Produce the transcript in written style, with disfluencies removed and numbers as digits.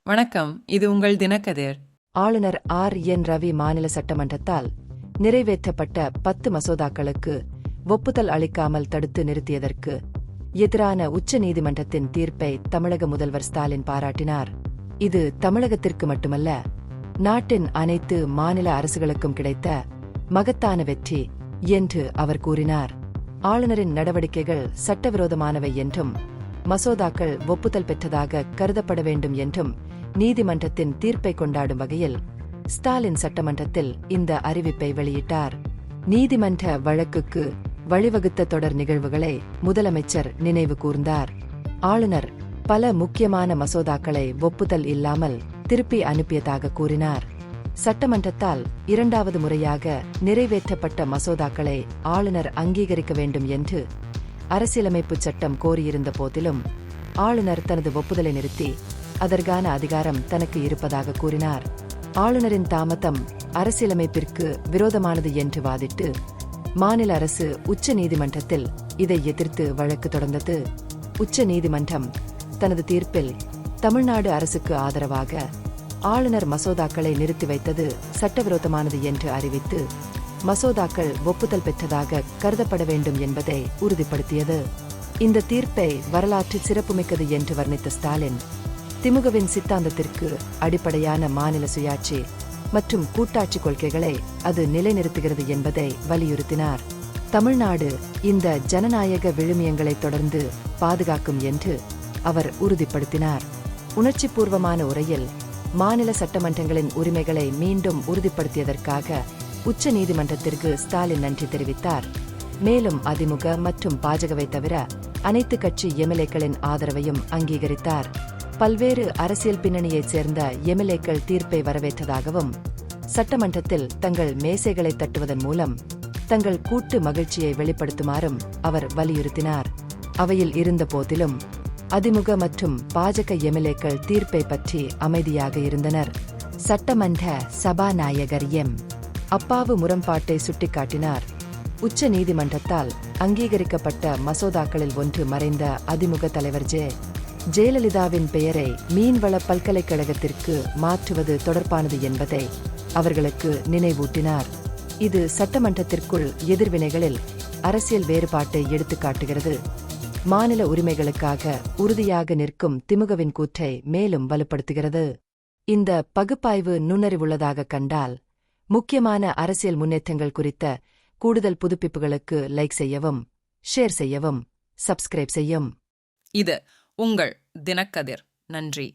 வணக்கம், இது உங்கள் தினக்கதிர். ஆளுநர் என் ரவி மாநில சட்டமன்றத்தால் நிறைவேற்றப்பட்ட 10 மசோதாக்களுக்கு ஒப்புதல் அளிக்காமல் தடுத்து நிறுத்தியதற்கு எதிரான உச்ச நீதிமன்றத்தின் தீர்ப்பை தமிழக முதல்வர் ஸ்டாலின் பாராட்டினார். இது தமிழகத்திற்கு மட்டுமல்ல, நாட்டின் அனைத்து மாநில அரசுகளுக்கும் கிடைத்த மகத்தான வெற்றி என்று அவர் கூறினார். ஆளுநரின் நடவடிக்கைகள் சட்டவிரோதமானவை என்றும் மசோதாக்கள் ஒப்புதல் பெற்றதாக கருதப்பட வேண்டும் என்றும் நீதிமன்றத்தின் தீர்ப்பை கொண்டாடும் வகையில் ஸ்டாலின் சட்டமன்றத்தில் இந்த அறிவிப்பை வெளியிட்டார். நீதிமன்ற வழக்குக்கு வழிவகுத்த தொடர் நிகழ்வுகளை முதலமைச்சர் நினைவு கூர்ந்தார். ஆளுநர் பல முக்கியமான மசோதாக்களை ஒப்புதல் இல்லாமல் திருப்பி அனுப்பியதாக கூறினார். சட்டமன்றத்தால் 2வது முறையாக நிறைவேற்றப்பட்ட மசோதாக்களை ஆளுநர் அங்கீகரிக்க வேண்டும் என்று அரசியலமைப்பு சட்டம் கோரியிருந்த போதிலும் ஆளுநர் தனது ஒப்புதலை நிறுத்தி அதற்கான அதிகாரம் தனக்கு இருப்பதாக கூறினார். ஆளுநரின் தாமதம் அரசியலமைப்பிற்கு விரோதமானது என்று வாதிட்டு மாநில அரசு உச்ச நீதிமன்றத்தில் இதை எதிர்த்து வழக்கு தொடர்ந்தது. உச்ச நீதிமன்றம் தனது தீர்ப்பில் தமிழ்நாடு அரசுக்கு ஆதரவாக ஆளுநர் மசோதாக்களை நிறுத்தி வைத்தது சட்டவிரோதமானது என்று அறிவித்து மசோதாக்கள் ஒப்புதல் பெற்றதாக கருதப்பட வேண்டும் என்பதை உறுதிப்படுத்தியது. இந்த தீர்ப்பை வரலாற்று சிறப்புமிக்கது என்று வர்ணித்த ஸ்டாலின், திமுகவின் சித்தாந்தத்திற்கு அடிப்படையான மாநில சுயாட்சி மற்றும் கூட்டாட்சி கொள்கைகளை அது நிலைநிறுத்துகிறது என்பதை வலியுறுத்தினார். தமிழ்நாடு இந்த ஜனநாயக விழுமியங்களை தொடர்ந்து பாதுகாக்கும் என்று அவர் உறுதிப்படுத்தினார். உணர்ச்சிபூர்வமான உரையில் மாநில சட்டமன்றங்களின் உரிமைகளை மீண்டும் உறுதிப்படுத்தியதற்காக உச்ச நீதிமன்றத்திற்கு ஸ்டாலின் நன்றி தெரிவித்தார். மேலும் அதிமுக மற்றும் பாஜகவை தவிர அனைத்து கட்சி எம்எல்ஏக்களின் ஆதரவையும் அங்கீகரித்தார். பல்வேறு அரசியல் பின்னணியைச் சேர்ந்த எம்எல்ஏக்கள் தீர்ப்பை வரவேற்றதாகவும் சட்டமன்றத்தில் தங்கள் மேசைகளை தட்டுவதன் மூலம் தங்கள் கூட்டு மகிழ்ச்சியை வெளிப்படுத்துமாறும் அவர் வலியுறுத்தினார். அவையில் இருந்த போதிலும் அதிமுக மற்றும் பாஜக எம்எல்ஏக்கள் தீர்ப்பை பற்றி அமைதியாக இருந்தனர். சட்டமன்ற சபாநாயகர் அப்பாவு முரண்பாட்டை சுட்டிக்காட்டினார். உச்ச நீதிமன்றத்தால் அங்கீகரிக்கப்பட்ட மசோதாக்களில் ஒன்று மறைந்த அதிமுக தலைவர் ஜெயலலிதாவின் பெயரை மீன்வள பல்கலைக்கழகத்திற்கு மாற்றுவது தொடர்பானது என்பதை அவர்களுக்கு நினைவூட்டினார். இது சட்டமன்றத்திற்குள் எதிர்வினைகளில் அரசியல் வேறுபாட்டை எடுத்துக்காட்டுகிறது. மாநில உரிமைகளுக்காக உறுதியாக நிற்கும் திமுகவின் கூற்றை மேலும் வலுப்படுத்துகிறது. இந்த பகுப்பாய்வு நுண்ணறிவுள்ளதாக கண்டால் முக்கியமான அரசியல் முன்னேற்றங்கள் குறித்த கூடுதல் புதுப்பிப்புகளுக்கு லைக் செய்யவும், ஷேர் செய்யவும், சப்ஸ்கிரைப் செய்யும். இது உங்கள் தினக்கதிர். நன்றி.